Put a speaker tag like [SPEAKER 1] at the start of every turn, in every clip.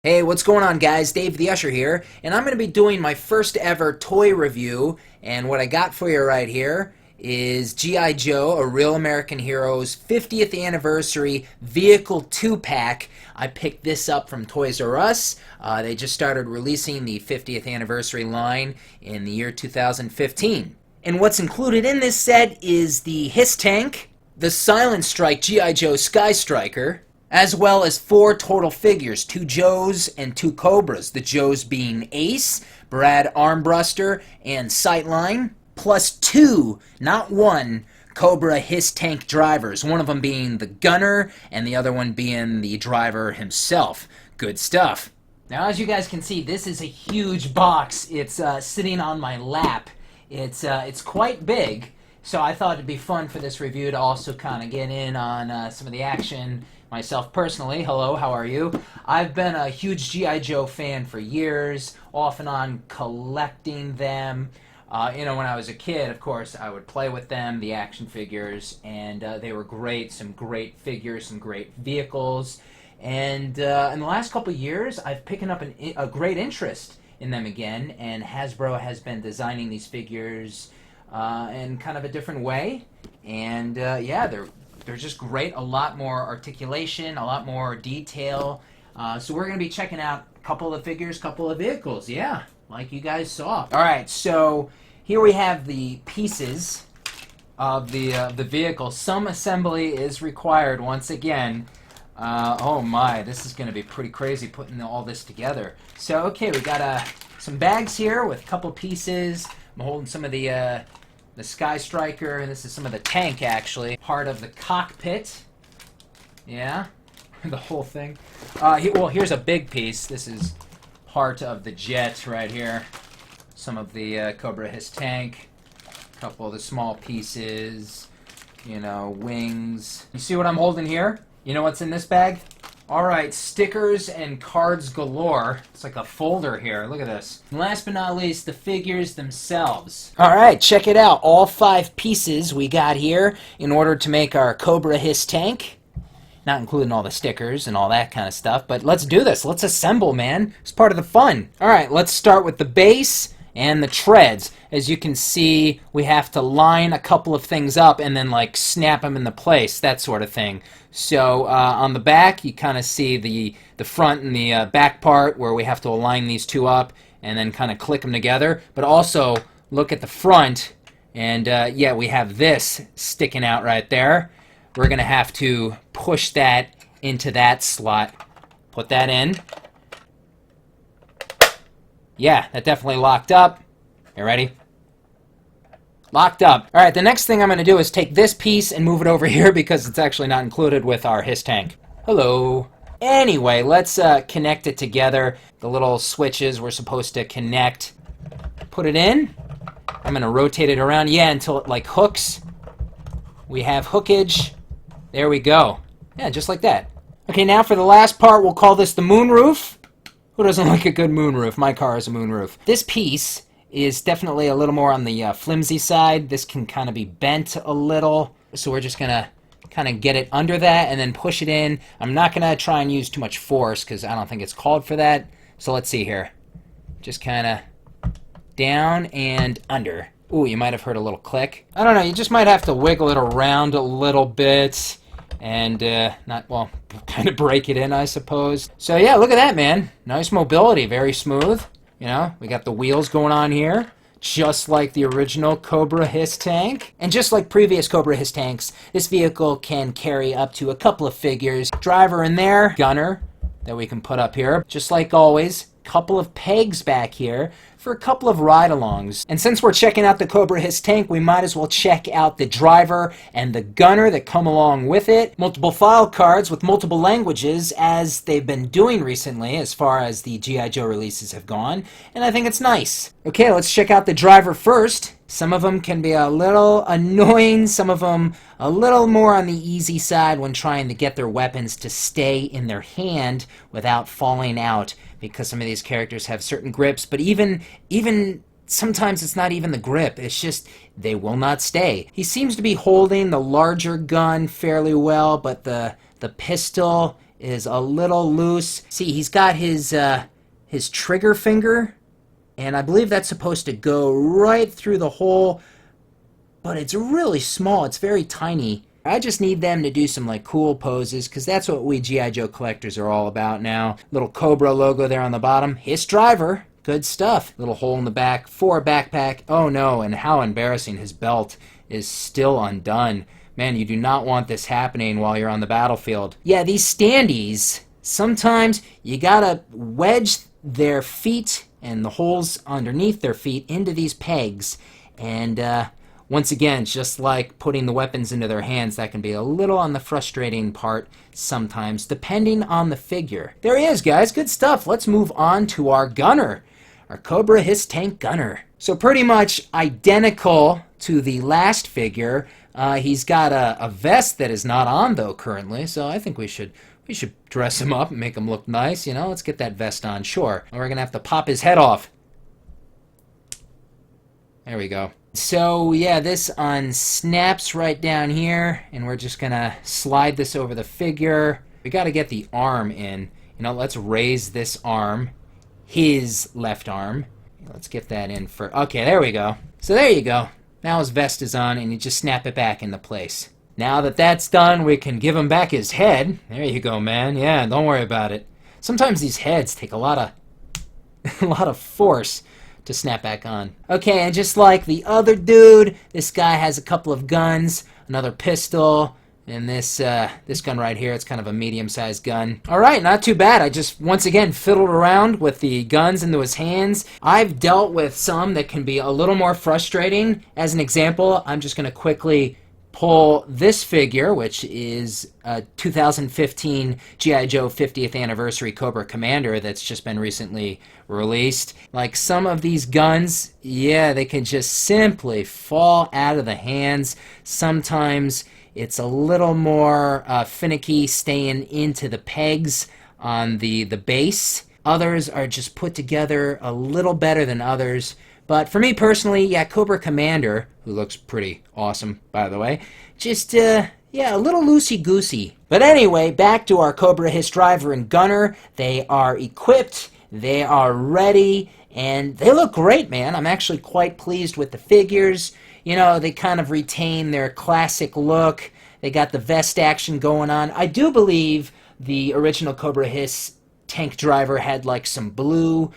[SPEAKER 1] Hey, what's going on, guys? Dave the Usher here, and I'm going to be doing my first ever toy review, and what I got for you right here is G.I. Joe, A Real American Hero's 50th Anniversary Vehicle 2-Pack. I picked this up from Toys R Us. They just started releasing the 50th Anniversary line in the year 2015. And what's included in this set is the H.I.S.S tank, the Silent Strike G.I. Joe Sky Striker, as well as 4 total figures, 2 Joes and 2 Cobras, the Joes being Ace, Brad Armbruster, and Sightline, plus 2, not 1, Cobra H.I.S.S tank drivers, one of them being the gunner and the other one being the driver himself. Good stuff. Now, as you guys can see, this is a huge box. It's sitting on my lap. It's quite big, so I thought it'd be fun for this review to also kind of get in on some of the action. Myself personally, hello, how are you? I've been a huge G.I. Joe fan for years, off and on collecting them. When I was a kid, of course, I would play with them, the action figures, and they were great, some great figures, some great vehicles. And in the last couple of years, I've picked up a great interest in them again, and Hasbro has been designing these figures in kind of a different way. And yeah, they're just great, a lot more articulation, a lot more detail. So we're going to be checking out a couple of figures, couple of vehicles, yeah, like you guys saw. Alright, so here we have the pieces of the vehicle. Some assembly is required once again. Oh my, this is going to be pretty crazy putting all this together. So, okay, we got some bags here with a couple pieces. I'm holding some of the Sky Striker, and this is some of the tank, actually. Part of the cockpit. Yeah, the whole thing. Well, here's a big piece. This is part of the jet right here. Some of the Cobra H.I.S.S tank. A couple of the small pieces. You know, wings. You see what I'm holding here? You know what's in this bag? Alright, stickers and cards galore. It's like a folder here. Look at this. And last but not least, the figures themselves. Alright, check it out. All 5 pieces we got here in order to make our Cobra H.I.S.S tank. Not including all the stickers and all that kind of stuff, but let's do this. Let's assemble, man. It's part of the fun. Alright, let's start with the base and the treads. As you can see, we have to line a couple of things up and then like snap them into place, that sort of thing. So on the back, you kind of see the front and the back part where we have to align these two up and then kind of click them together. But also look at the front, and yeah, we have this sticking out right there. We're going to have to push that into that slot. Put that in. Yeah, that definitely locked up. You ready? Locked up. Alright, the next thing I'm going to do is take this piece and move it over here because it's actually not included with our H.I.S.S tank. Hello. Anyway, let's connect it together. The little switches we're supposed to connect. Put it in. I'm going to rotate it around, yeah, until it like hooks. We have hookage. There we go. Yeah, just like that. Okay, now for the last part, we'll call this the moonroof. Who doesn't like a good moonroof? My car has a moonroof. This piece is definitely a little more on the flimsy side. This can kind of be bent a little. So we're just going to kind of get it under that and then push it in. I'm not going to try and use too much force because I don't think it's called for that. So let's see here. Just kind of down and under. Ooh, you might have heard a little click. I don't know, you just might have to wiggle it around a little bit and kind of break it in, I suppose. So yeah, look at that, man. Nice mobility, very smooth. You know, we got the wheels going on here, just like the original Cobra H.I.S.S tank. And just like previous Cobra H.I.S.S tanks, this vehicle can carry up to a couple of figures. Driver in there, gunner that we can put up here. Just like always, couple of pegs back here for a couple of ride-alongs. And since we're checking out the Cobra H.I.S.S tank, we might as well check out the driver and the gunner that come along with it. Multiple file cards with multiple languages, as they've been doing recently as far as the G.I. Joe releases have gone, and I think it's nice. Okay, let's check out the driver first. Some of them can be a little annoying, some of them a little more on the easy side when trying to get their weapons to stay in their hand without falling out, because some of these characters have certain grips, but even sometimes it's not even the grip, it's just they will not stay. He seems to be holding the larger gun fairly well, but the pistol is a little loose. See, he's got his trigger finger, and I believe that's supposed to go right through the hole, but it's really small. It's very tiny. I just need them to do some like cool poses, because that's what we G.I. Joe collectors are all about now. Little Cobra logo there on the bottom. H.I.S.S driver. Good stuff. Little hole in the back for a backpack. Oh no, and how embarrassing. His belt is still undone. Man, you do not want this happening while you're on the battlefield. Yeah, these standees, sometimes you gotta wedge their feet and the holes underneath their feet into these pegs. And once again, just like putting the weapons into their hands, that can be a little on the frustrating part sometimes, depending on the figure. There he is, guys. Good stuff. Let's move on to our gunner, our Cobra H.I.S.S tank gunner. So pretty much identical to the last figure. He's got a vest that is not on, though, currently, so I think we should dress him up and make him look nice, you know? Let's get that vest on, sure. And we're going to have to pop his head off. There we go. So, yeah, this unsnaps right down here, and we're just going to slide this over the figure. We got to get the arm in. You know, let's raise this arm, his left arm. Let's get that in for... Okay, there we go. So there you go. Now his vest is on, and you just snap it back into place. Now that that's done, we can give him back his head. There you go, man. Yeah, don't worry about it. Sometimes these heads take a lot of force to snap back on. Okay, and just like the other dude, this guy has a couple of guns, another pistol, and this gun right here. It's kind of a medium-sized gun. All right, not too bad. I just, once again, fiddled around with the guns into his hands. I've dealt with some that can be a little more frustrating. As an example, I'm just going to quickly pull this figure, which is a 2015 G.I. Joe 50th Anniversary Cobra Commander that's just been recently released. Like some of these guns, yeah, they can just simply fall out of the hands. Sometimes it's a little more finicky staying into the pegs on the base. Others are just put together a little better than others. But for me personally, yeah, Cobra Commander, who looks pretty awesome, by the way, just, yeah, a little loosey-goosey. But anyway, back to our Cobra H.I.S.S driver and gunner. They are equipped, they are ready, and they look great, man. I'm actually quite pleased with the figures. You know, they kind of retain their classic look. They got the vest action going on. I do believe the original Cobra H.I.S.S tank driver had, like, some blue.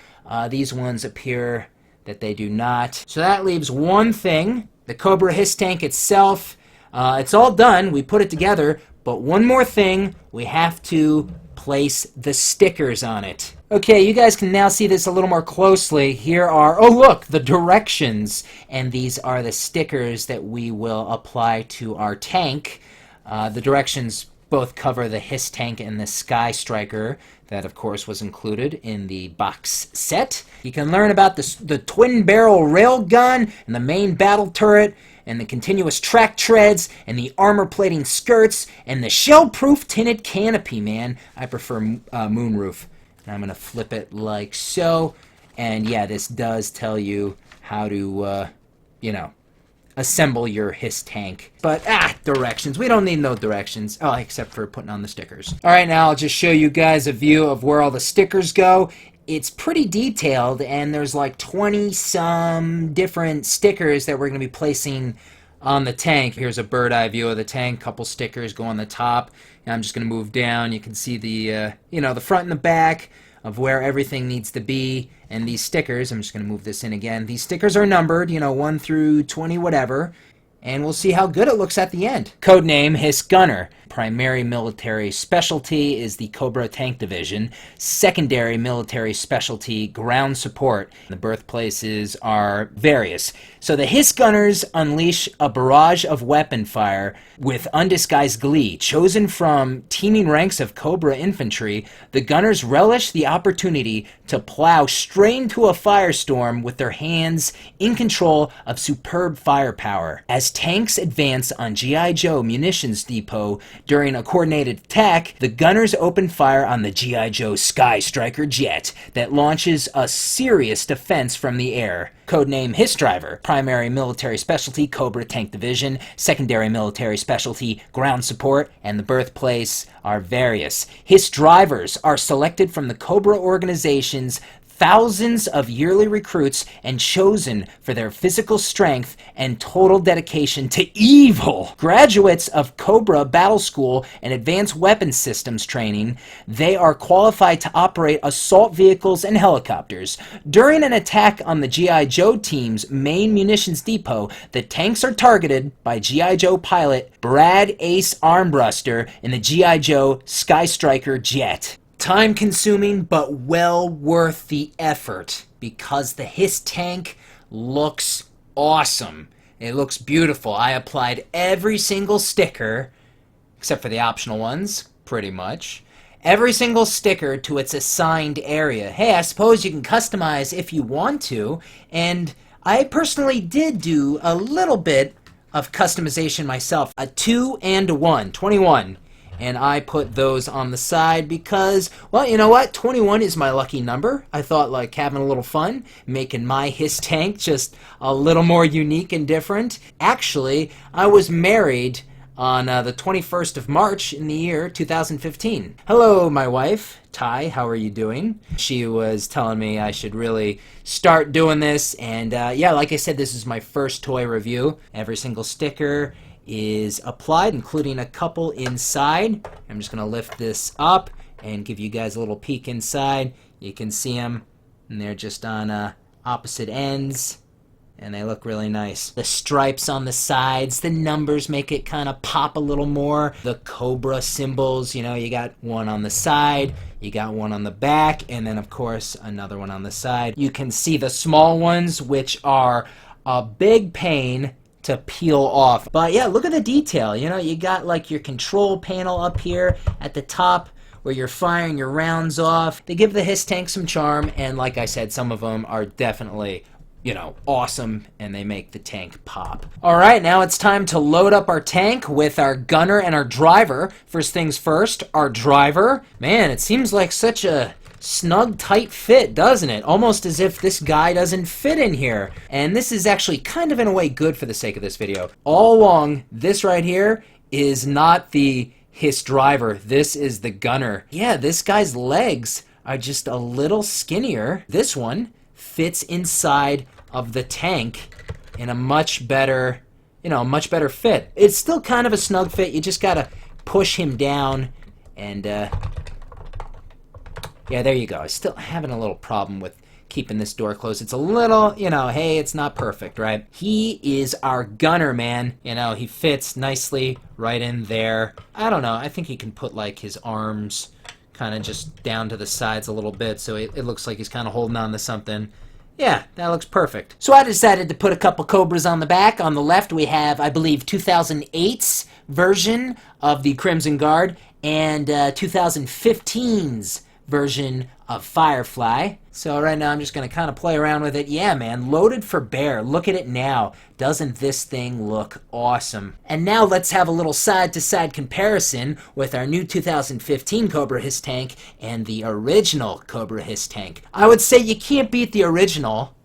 [SPEAKER 1] These ones appear that they do not. So that leaves one thing, the Cobra H.I.S.S tank itself. It's all done, we put it together, but one more thing, we have to place the stickers on it. Okay, you guys can now see this a little more closely. Here are, oh look, the directions, and these are the stickers that we will apply to our tank. The directions both cover the H.I.S.S tank and the Sky Striker. That, of course, was included in the box set. You can learn about the twin-barrel railgun and the main battle turret and the continuous track treads and the armor-plating skirts and the shell-proof tinted canopy, man. I prefer Moonroof. And I'm going to flip it like so. And, yeah, this does tell you how to, you know, assemble your H.I.S.S tank. But, directions. We don't need no directions. Oh, except for putting on the stickers. Alright, now I'll just show you guys a view of where all the stickers go. It's pretty detailed, and there's like 20-some different stickers that we're going to be placing on the tank. Here's a bird's-eye view of the tank. Couple stickers go on the top. And I'm just going to move down. You can see the, you know, the front and the back of where everything needs to be. And these stickers, I'm just going to move this in again. These stickers are numbered, you know, 1 through 20, whatever. And we'll see how good it looks at the end. Codename H.I.S.S Gunner. Primary military specialty is the Cobra Tank Division. Secondary military specialty, ground support. The birthplaces are various. So the H.I.S.S Gunners unleash a barrage of weapon fire with undisguised glee. Chosen from teeming ranks of Cobra infantry, the Gunners relish the opportunity to plow straight into a firestorm with their hands in control of superb firepower. As tanks advance on G.I. Joe munitions depot During a coordinated attack, the gunners open fire on the G.I. Joe Sky Striker jet that launches a serious defense from the air. Codename H.I.S.S Driver. Primary military specialty, Cobra Tank Division. Secondary military specialty, Ground Support. And the birthplace are various. H.I.S.S drivers are selected from the Cobra organization's thousands of yearly recruits and chosen for their physical strength and total dedication to evil. Graduates of Cobra Battle School and Advanced Weapons Systems training, they are qualified to operate assault vehicles and helicopters. During an attack on the G.I. Joe team's main munitions depot, the tanks are targeted by G.I. Joe pilot Brad Ace Armbruster in the G.I. Joe Sky Striker jet. Time-consuming, but well worth the effort, because the H.I.S.S tank looks awesome. It looks beautiful. I applied every single sticker, except for the optional ones, pretty much. Every single sticker to its assigned area. Hey, I suppose you can customize if you want to, and I personally did do a little bit of customization myself. A 2 and a 1, 21. And I put those on the side because, well, you know what? 21 is my lucky number. I thought, like, having a little fun, making my H.I.S.S tank just a little more unique and different. Actually, I was married on the 21st of March in the year 2015. Hello, my wife, Ty. How are you doing? She was telling me I should really start doing this. And, yeah, like I said, this is my first toy review. Every single sticker is applied, including a couple inside. I'm just going to lift this up and give you guys a little peek inside. You can see them, and they're just on opposite ends, and they look really nice. The stripes on the sides, the numbers make it kind of pop a little more. The Cobra symbols, you know, you got one on the side, you got one on the back, and then, of course, another one on the side. You can see the small ones, which are a big pain to peel off. But yeah, look at the detail. You know, you got like your control panel up here at the top where you're firing your rounds off. They give the H.I.S.S tank some charm, and like I said, some of them are definitely, you know, awesome, and they make the tank pop. Alright, now it's time to load up our tank with our gunner and our driver. First things first, our driver. Man, it seems like such a snug, tight fit, doesn't it? Almost as if this guy doesn't fit in here. And this is actually kind of in a way good for the sake of this video. All along, this right here is not the H.I.S.S driver. This is the gunner. Yeah, this guy's legs are just a little skinnier. This one fits inside of the tank in a much better, you know, much better fit. It's still kind of a snug fit. You just gotta push him down and, yeah, there you go. I'm still having a little problem with keeping this door closed. It's a little, you know, hey, it's not perfect, right? He is our gunner, man. You know, he fits nicely right in there. I don't know. I think he can put, like, his arms kind of just down to the sides a little bit, so it looks like he's kind of holding on to something. Yeah, that looks perfect. So I decided to put a couple Cobras on the back. On the left, we have, I believe, 2008's version of the Crimson Guard and 2015's version of Firefly. So right now I'm just going to kind of play around with it. Yeah, man, loaded for bear. Look at it now. Doesn't this thing look awesome? And now let's have a little side-to-side comparison with our new 2015 Cobra H.I.S.S tank and the original Cobra H.I.S.S tank. I would say you can't beat the original,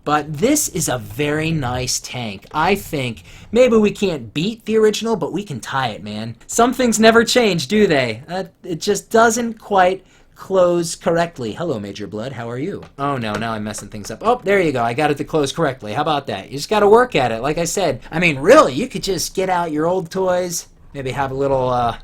[SPEAKER 1] but this is a very nice tank. I think maybe we can't beat the original, but we can tie it, man. Some things never change, do they? It just doesn't quite close correctly. Hello, Major Blood. How are you? Oh, no. Now I'm messing things up. Oh, there you go. I got it to close correctly. How about that? You just got to work at it. Like I said, I mean, really, you could just get out your old toys, maybe have a little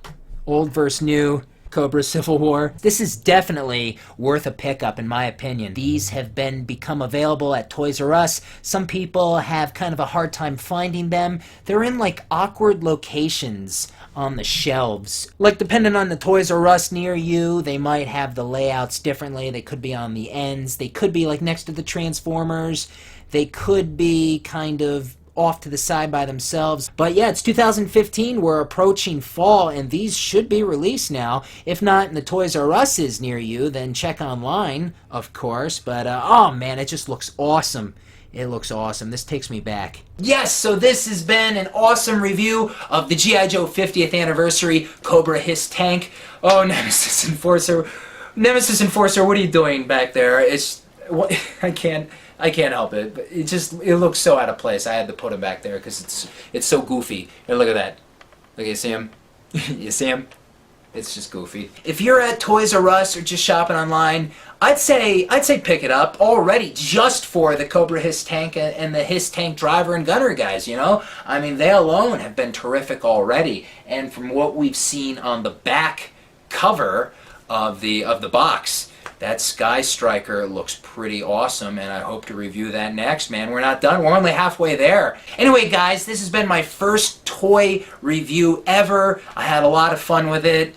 [SPEAKER 1] old versus new Cobra Civil War. This is definitely worth a pickup, in my opinion. These have become available at Toys R Us. Some people have kind of a hard time finding them. They're in, like, awkward locations on the shelves. Like, depending on the Toys R Us near you, they might have the layouts differently. They could be on the ends. They could be, like, next to the Transformers. They could be kind of off to the side by themselves. But yeah, it's 2015, we're approaching fall, and these should be released now. If not in the Toys R Us's near you, then check online, of course. But oh man, it just looks awesome. It looks awesome. This takes me back. Yes, so this has been an awesome review of the G.I. Joe 50th Anniversary Cobra H.I.S. tank. Oh, Nemesis Enforcer. Nemesis Enforcer, what are you doing back there? I can't help it. But it looks so out of place. I had to put him back there because it's so goofy. Here, look at that. Look, you see him? You see him? It's just goofy. If you're at Toys R Us or just shopping online, I'd say pick it up already just for the Cobra H.I.S. tank and the H.I.S. tank driver and gunner guys, you know? I mean, they alone have been terrific already. And from what we've seen on the back cover of the box, that Sky Striker looks pretty awesome, and I hope to review that next, man. We're not done. We're only halfway there. Anyway, guys, this has been my first toy review ever. I had a lot of fun with it.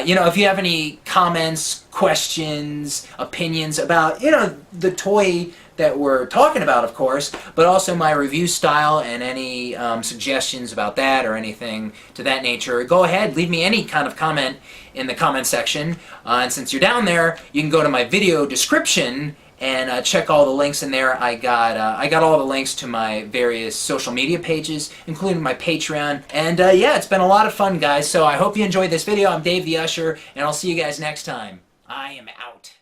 [SPEAKER 1] You know, if you have any comments, questions, opinions about, you know, the toy that we're talking about, of course, but also my review style and any suggestions about that or anything to that nature, go ahead, leave me any kind of comment in the comment section. And since you're down there, you can go to my video description and check all the links in there. I got all the links to my various social media pages, including my Patreon. And yeah, it's been a lot of fun, guys. So I hope you enjoyed this video. I'm Dave the Usher, and I'll see you guys next time. I am out.